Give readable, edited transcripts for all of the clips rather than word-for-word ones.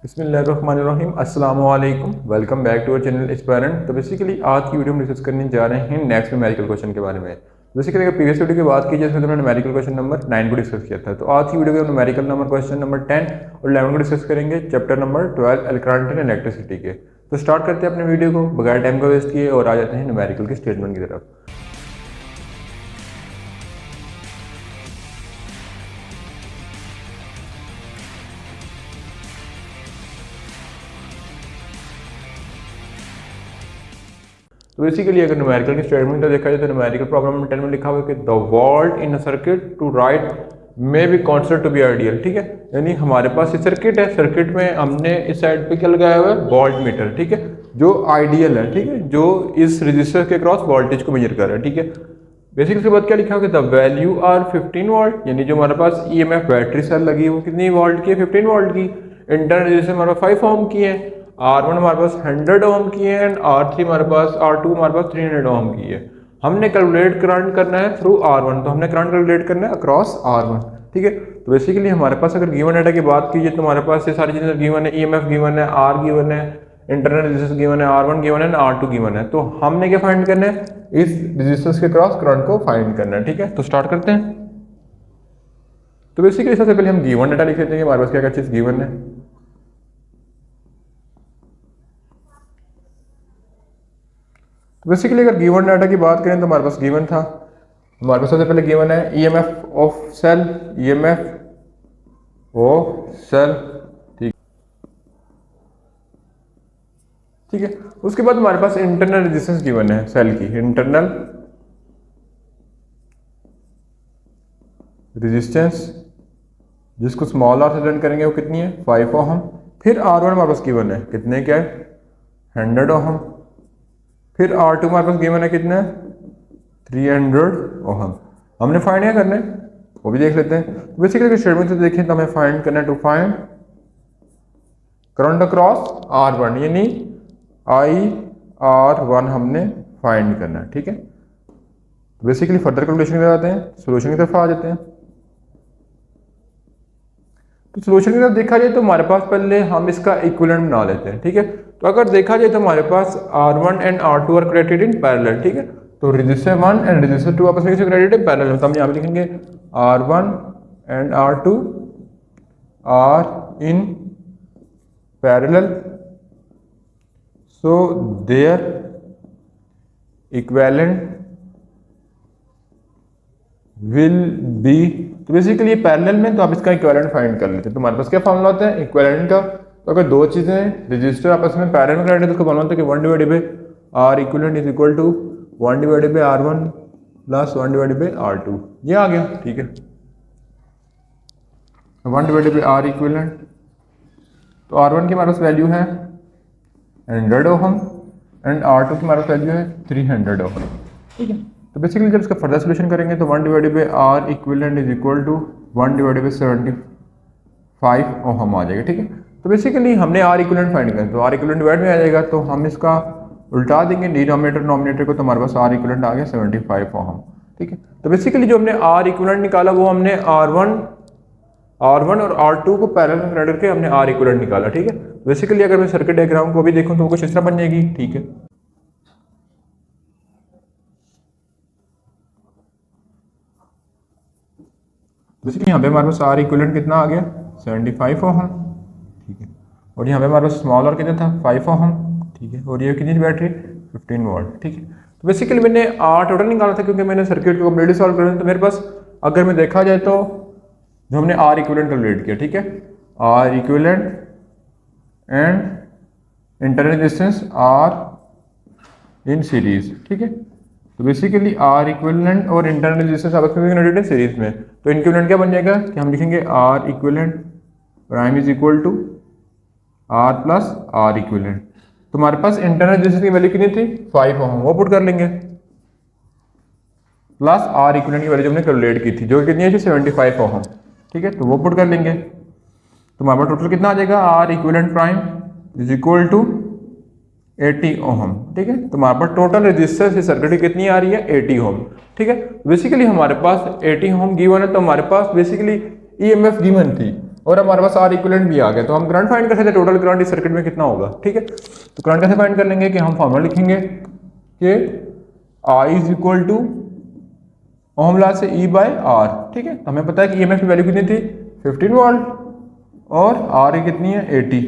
बिस्मिल्लाहिर्रहमानिर्रहीम अस्सलामु अलैकुम welcome back to our channel aspirant. तो बेसिकली आज की वीडियो में डिस्कस करने जा रहे हैं नेक्स्ट न्यूमेरिकल क्वेश्चन के बारे में। बेसिकली अगर प्रीवियस वीडियो की बात की जाए तो हमने न्यूमेरिकल क्वेश्चन नंबर 9 को डिस्कस किया था। तो आज की वीडियो में न्यूमेरिकल नंबर क्वेश्चन नंबर 10 और 11 को डिस्कस करेंगे, chapter number 12 electronic and electricity के। तो स्टार्ट करते हैं अपने वीडियो को बगैर टाइम को वेस्ट किए और आ जाते हैं न्यूमेरिकल के स्टेटमेंट की तरफ। तो बेसिकली अगर न्यूमेरिकल की स्टेटमेंट देखा जाए तो न्यूमेरिकल प्रॉब्लम नंबर 10 में लिखा हुआ है कि the volt in a circuit to right may be consider to be ideal. ठीक है, यानी हमारे पास ये सर्किट है, सर्किट में हमने इस साइड पे क्या लगाया हुआ है, वोल्ट मीटर। ठीक है, जो आइडियल है, ठीक है, जो इस रजिस्टर के क्रॉस वोल्टेज को मेजर कर रहा है। ठीक है, बेसिक उसके बाद क्या लिखा हुआ है, द वैल्यू आर 15 वोल्ट, यानी जो हमारे पास ईएमएफ बैटरी सेल लगी है वो कितनी वोल्ट की है, 15 वोल्ट की। इंटरनल रेजिस्टेंस हमारे पास 5 ओम की है, R1 हमारे पास 100 ओम की है एंड R3 हमारे पास, R2 हमारे पास 300 ओम की है। हमने कैलकुलेट करंट करना है थ्रू R1, तो हमने करंट कैलकुलेट करना है अक्रॉस R1। ठीक है, तो बेसिकली हमारे पास अगर गिवन डाटा की बात कीजिए तो हमारे पास ये सारी चीजें गिवन है, ईएमएफ गिवन है, R गिवन है, इंटरनल रेजिस्टेंस गिवन है, R1 गिवन है, R2 गिवन है। तो हमने क्या फाइंड करना है, इस रेजिस्टेंस के क्रॉस करंट को फाइंड करना है। ठीक है, तो स्टार्ट करते हैं। तो बेसिकली सबसे पहले हम गिवन डाटा लिख लेते हैं, हमारे पास क्या क्या चीज गिवन है। तो बेसिकली अगर गिवन डाटा की बात करें तो हमारे पास गिवन था, हमारे पास सबसे पहले गिवन है EMF of cell, EMF of cell. ठीक है, उसके बाद हमारे पास इंटरनल रेजिस्टेंस गिवन है सेल की, इंटरनल रेजिस्टेंस जिसको स्मॉल आर से डिनोट करेंगे वो कितनी है, 5 ओम। फिर R1 हमारे पास गिवन है कितने, क्या है, 100 ओम। फिर R2 हमारे पास गिवन है कितना है, 300 ओम। हमने फाइंड क्या करना है वो भी देख लेते हैं। तो बेसिकली स्टेटमेंट से देखें तो हमें फाइंड करना है, to find current across R1, यानी IR1 हमने फाइंड करना है। ठीक है, तो बेसिकली फर्दर कैलकुलेशन की तरफ आते हैं, सोल्यूशन की तरफ आ जाते हैं। तो सोल्यूशन की तरफ देखा जाए तो हमारे पास पहले हम इसका इक्विवेलेंट बना लेते हैं। ठीक है, तो अगर देखा जाए तो हमारे पास R1 and R2 are connected in parallel. ठीक है, तो रेजिस्टर 1 एंड रेजिस्टर 2 आपस में कैसे कनेक्टेड है, पैरेलल। तो हम यहाँ पे लिखेंगे R1 and R2 are in parallel, so their equivalent will be. तो बेसिकली पैरेलल में तो आप इसका इक्विवेलेंट फाइंड कर लेते हैं। तो हमारे पास क्या फॉर्मूला होता है इक्विवेलेंट का, तो अगर दो चीजें रजिस्टर आपस में पैरेलल में कनेक्टेड है तो उसका फॉर्मूला होता है कि 1 divided by R equivalent is equal to 1 divided by R1 plus 1 divided by R2। ये आ गया। ठीक है, 1 डिवाइडेड बाय आर इक्विवेलेंट, तो R1 की हमारे पास वैल्यू है 100 ओम एंड R2 की हमारे पास वैल्यू है 300 ओम। ठीक है, तो बेसिकली जब इसका फर्दर सोल्यूशन करेंगे तो 1 divided by R equivalent is equal to 1 divided by 75 ohm आ जाएगा। ठीक है, तो बेसिकली हमने आर इक्विवेलेंट फाइंड करना है, तो आर इक्विवेलेंट डिवाइड में आ जाएगा, तो हम इसका उल्टा देंगे डिनोमिनेटर नॉमिनेटर को, तो हमारे पास आर इक्विवेलेंट आ गया 75 ओम। ठीक है, तो बेसिकली जो हमने आर इक्विवेलेंट निकाला वो हमने R1 और R2 को पैरेलल में कनेक्ट करके हमने आर इक्विवेलेंट निकाला। ठीक है, बेसिकली अगर मैं सर्किट डायग्राम को भी देखूं तो वो कुछ इस तरह बन जाएगी। ठीक है, बेसिकली यहाँ पे हमारे पास आर इक्विवेलेंट कितना आ गया, 75 ओम। ठीक है, और यहाँ पे हमारे पास स्मॉल और कितना था, 5 ओम। ठीक है, और ये कितनी बैटरी, 15 वोल्ट। ठीक है, तो बेसिकली मैंने आर टोटल निकाला था क्योंकि मैंने सर्किट को कम्प्लीटली सॉल्व करना था। तो मेरे पास अगर मैं देखा जाए तो जो हमने आर इक्विवेलेंट कैलकुलेट किया, ठीक है, R equivalent and internal resistance are in series. ठीक है, तो बेसिकली आर इक्विवेलेंट और इंटरनल रेजिस्टेंस आपस में कनेक्टेड है सीरीज में, तो इक्विवेलेंट क्या बन जाएगा कि हम लिखेंगे R equivalent prime is equal to R plus R equivalent. तो हमारे पास इंटरनल रेजिस्टेंस की वैल्यू कितनी थी, 5 ओम, वो पुट कर लेंगे, प्लस आर इक्विवेलेंट की वैल्यू जो हमने कैलकुलेट की थी जो कितनी है, 75 ओम। ठीक है, तो वो पुट कर लेंगे, तो हमारे पास टोटल कितना आ जाएगा, R equivalent prime is equal to 80 ohm. ठीक है, तो हमारे पास टोटल रेजिस्टेंस इस सर्किट की कितनी आ रही है, 80 ओम। ठीक है, बेसिकली हमारे पास 80 ओम गिवन है, तो हमारे पास बेसिकली ईएमएफ गिवन थी, और हमारे पास आर इक्विवेलेंट भी आ गया, तो हम करंट फाइंड कर सकते हैं टोटल करंट इस सर्किट में कितना होगा। ठीक है, तो करंट कैसे फाइंड कर लेंगे कि हम फॉर्मूला लिखेंगे कि I is equal to ohm law से ई बाय आर। ठीक है, हमें पता है कि ईएमएफ की वैल्यू कितनी थी 15 वोल्ट और आर की कितनी है 80।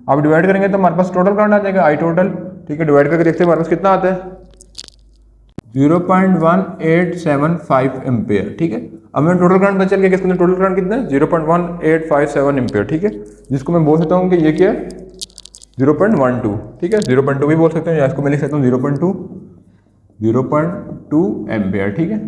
अब डिवाइड करेंगे तो हमारे पास टोटल करंट आ जाएगा आई टोटल। ठीक है, डिवाइड करके देखते हैं हमारे पास कितना आता है 0.1875 एम्पेयर। ठीक है, अब मैं टोटल करंट बचल गया, किसके टोटल करंट कितना है 0.1857 एम्पेयर। ठीक है, जिसको मैं बोल सकता हूँ कि ये क्या है 0.12। ठीक है, 0.2 भी बोल सकते हैं, या इसको मैं लिख सकता हूँ 0.2 एम्पेयर। ठीक है,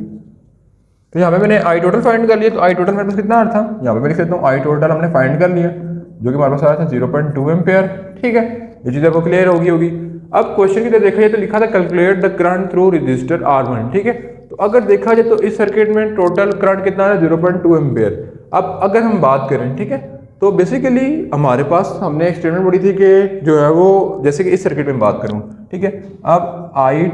तो यहाँ पे मैंने आई टोटल फाइंड कर लिया, तो आई टोटल मेरे पास कितना आ रहा था, यहाँ पे मैं लिख सकता हूँ आई टोटल हमने फाइंड कर लिया जो कि हमारे पास आ रहा था 0.2 एम्पेयर। ठीक है, ये चीज़ आपको क्लियर होगी। अब क्वेश्चन की तरह देखा जाए तो लिखा था calculate the current through register R1। ठीक है, तो अगर देखा जाए तो इस सर्किट में टोटल करंट कितना है 0.2 एम्पेयर। अब अगर हम बात करें, ठीक है, तो बेसिकली हमारे पास हमने एक स्टेटमेंट पढ़ी थी कि जो है वो जैसे कि इस सर्किट में बात करूँ, ठीक है, अब आई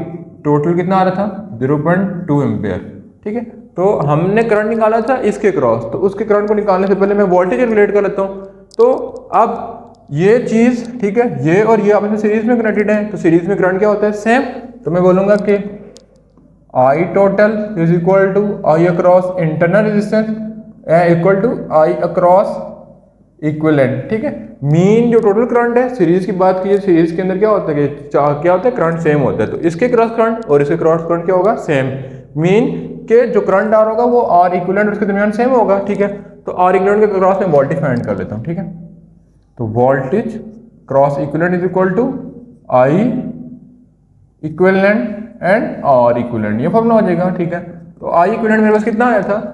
टोटल कितना आ रहा था 0.2 एम्पेयर। ठीक है, तो हमने करंट निकाला था इसके क्रॉस, तो उसके करंट को निकालने से पहले मैं वोल्टेज कैलकुलेट कर लेता हूँ। तो अब ये चीज़, ठीक है, ये और ये आपस में सीरीज में कनेक्टेड है, तो सीरीज में करंट क्या होता है सेम। तो मैं बोलूँगा कि I total is equal to I across internal resistance equal to I across equivalent. ठीक है, मीन जो टोटल करंट है सीरीज की बात कीजिए, सीरीज के अंदर क्या होता है कि क्या होता है करंट सेम होता है, तो इसके क्रॉस करंट और इसके क्रॉस करंट क्या होगा सेम। मीन के जो करंट आ रहा होगा वो आर इक्विवेलेंट उसके दरमियान सेम होगा। ठीक है, तो आर इक्विवेलेंट के क्रॉस में वोल्टेज फाइंड कर लेता हूँ। ठीक है, तो voltage cross equivalent is equal to I equivalent and R equivalent, ये फॉर्मूला हो जाएगा। ठीक है, तो आई इक्विवेलेंट मेरे पास कितना आया था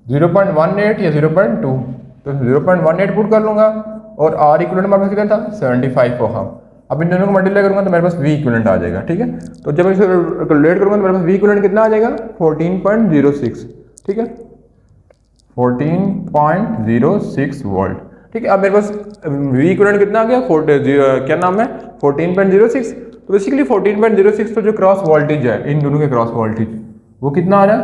0.18 या 0.2, तो 0.18 पुट कर लूंगा और आर इक्विवेलेंट मेरे पास कितना था 75 ओहम। अब इन दोनों को मल्टीप्लाई करूंगा तो मेरे पास वी इक्विवेलेंट आ जाएगा। ठीक है, तो जब इसे कैलकुलेट करूंगा तो मेरे पास वी इक्विवेलेंट कितना आ जाएगा 14.06। ठीक है, 14.06 वोल्ट। ठीक है, अब मेरे पास वी इक्विवेलेंट कितना आ गया क्या नाम है 14.06। तो बेसिकली 14.06 तो जो क्रॉस वोल्टेज है इन दोनों के क्रॉस वोल्टेज वो कितना आ रहा है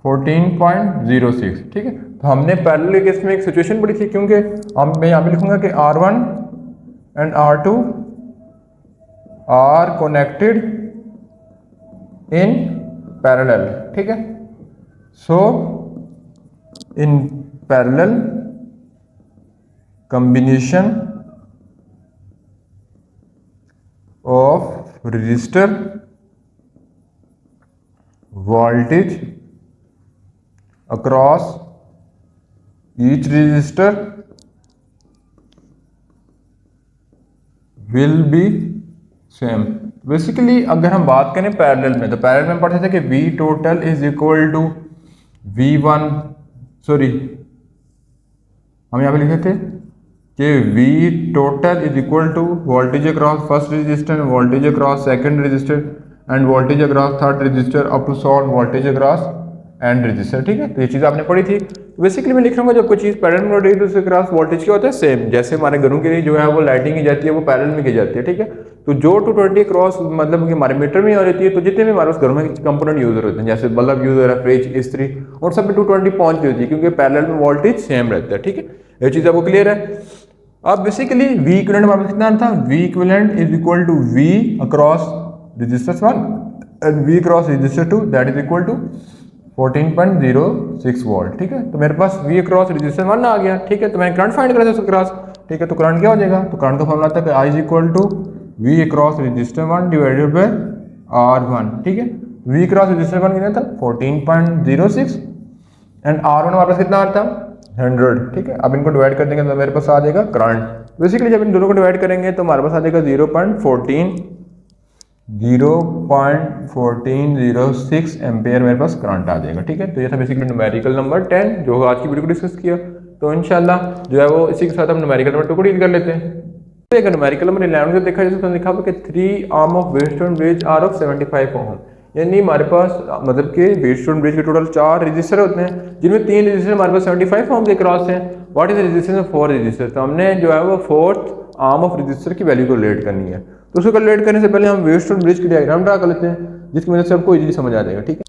14.06। ठीक है, तो हमने पैरेलल केस में एक सिचुएशन पढ़ी थी, क्योंकि मैं यहाँ पे लिखूंगा कि R1 and R2 are connected in parallel. ठीक है, so in parallel combination of resistor voltage across each resistor will be same। Basically अगर हम बात करें पैरेलल में, तो पैरेलल में पढ़ते थे कि V total is equal to V1, sorry हम यहाँ पे लिखे थे कि V total is equal to voltage across first register, voltage across second register and voltage across third register up to solve voltage across and register. ठीक है, तो ये चीज़ आपने पढ़ी थी। बेसिकली मैं लिख रहा हूँ जब कोई चीज़ पैरेलल में होती है तो उसके क्रॉस वोल्टेज क्या होता है सेम। जैसे हमारे घरों के लिए जो है वो लाइटिंग की जाती है वो पैरेलल में की जाती है। ठीक है, तो जो 220 क्रॉस मतलब कि हमारे मीटर में हो जाती है, तो जितने भी हमारे घरों में कंपोनेंट यूजर होते हैं जैसे बल्ब यूज हो रहा है, फ्रिज, इस्त्री, और सब में 220 पहुंच होती है क्योंकि पैरेलल में वोल्टेज सेम रहता है। ठीक है, ये चीज़ आपको क्लियर है। अब बेसिकली वी इक्विवेलेंट हमारे पास कितना था, V equivalent is equal to V across register 1 and V across register 2 that is equal to 14.06 volt. ठीक है, तो मेरे पास वी अक्रॉस रजिस्टर 1 आ गया। ठीक है, तो मैंने करंट फाइंड करा था उसके क्रॉस। ठीक है, तो करंट क्या हो जाएगा, तो करंट का फॉर्मूला आता है I is equal to V across register 1 divided by R1। ठीक है, वी अक्रॉस रजिस्टर 1 कितना था 14.06 एंड R1 हमारे पास कितना आ रहा था 100। ठीक है, अब इनको डिवाइड कर देंगे तो मेरे पास आ जाएगा करंट। बेसिकली जब इन दोनों को डिवाइड करेंगे तो हमारे पास आ जाएगा 0.1406 एम्पेयर मेरे पास करंट आ जाएगा। ठीक है, तो ये था बेसिकली न्यूमेरिकल नंबर 10 जो आज की वीडियो को डिस्कस किया। तो इंशाल्लाह जो है वो इसी के साथ हम न्यूमेरिकल नंबर 2 को डील कर लेते हैं। तो अगर न्यूमेरिकल नंबर 11 को देखा जाए तो लिखा हुआ कि 3 arm of Wheatstone bridge are of 75 ohm, यानी हमारे पास मतलब कि वेटस्टोन ब्रिज के टोटल 4 रजिस्टर होते हैं जिनमें 3 रजिस्टर हमारे पास 75 ओम के क्रॉस हैं। What is the resistance of 4 register, तो हमने जो है वो 4th आर्म ऑफ रजिस्टर की वैल्यू को कैलकुलेट करनी है। तो उसको कैलकुलेट करने से पहले हम वेटस्टोन ब्रिज की डायग्राम ड्रा कर लेते हैं जिसकी वजह से आपको इजीली समझ आ जाएगा। ठीक है,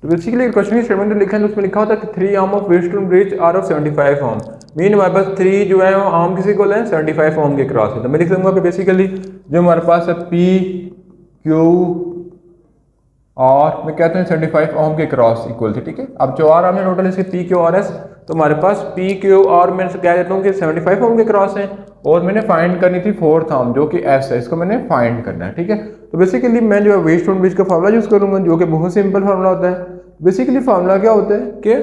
तो बेसिकली क्वेश्चन की स्टेटमेंट जो लिखा है उसमें लिखा होता है कि 3 arm of western bridge are of 75 ohm. Mean हमारे पास 3 जो है वो आर्म किसी को है 75 ओम के क्रॉस है। तो मैं लिख दूंगा कि बेसिकली जो हमारे पास है पी क्यू और मैं कहता हूँ 75 ओम के क्रॉस इक्वल थे, ठीक है। अब जो आर आर्म है टोटल इसके पी क्यू आर एस, तो हमारे पास पी क्यू और मैं कह देता हूँ कि 75 ओम के क्रॉस है और मैंने फाइंड करनी थी फोर्थ आर्म जो कि एस है, इसको मैंने फाइंड करना है, ठीक है। तो बेसिकली मैं जो है वेस्टर्न ब्रिज का फार्मूला यूज करूंगा जो कि बहुत सिंपल फार्मूला होता है। बेसिकली फार्मूला क्या होता है कि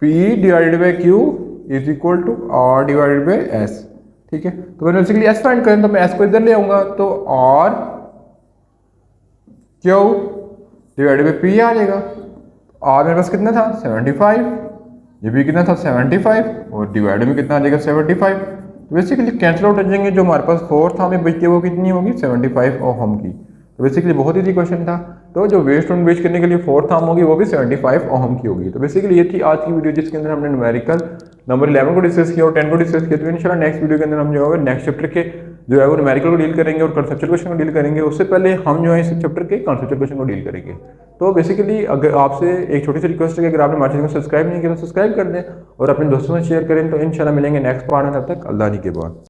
P divided by Q is equal to R divided by S, ठीक है। तो मैंने बेसिकली S फाइंड करें तो मैं S को इधर ले आऊंगा तो R Q divided by P आ जाएगा। R मेरे पास कितना था 75, ये भी कितना था 75 और डिवाइड में कितना आ जाएगा 75। तो बेसिकली कैंसिल आउट हो जाएंगे, जो हमारे पास फोर्थ आर्म में बचती है वो कितनी होगी 75 ओम की। तो बेसिकली बहुत इजी क्वेश्चन था। तो जो वेस्ट ऑन वेस्ट करने के लिए फोर्थ आर्म होगी वो भी 75 ओम की होगी। तो बेसिकली ये थी आज की वीडियो जिसके अंदर हमने न्यूमेरिकल नंबर 11 को डिस्कस किया और 10 को डिस्कस किया। तो इंशाल्लाह नेक्स्ट वीडियो के अंदर हम जो है नेक्स्ट चैप्टर के जो है वो न्यूमेरिकल को डील करेंगे और कंसेप्चुअल क्वेश्चन को डील करेंगे। उससे पहले हम जो है इस चैप्टर के कंसेप्चुअल क्वेश्चन को डील करेंगे। तो बेसिकली अगर आपसे एक छोटी सी रिक्वेस्ट है कि अगर आपने हमारे चैनल को सब्सक्राइब नहीं किया तो सब्सक्राइब कर दें और अपने दोस्तों से शेयर करें। तो इंशाल्लाह मिलेंगे नेक्स्ट पार्ट में, तब तक अल्लाह के बाद।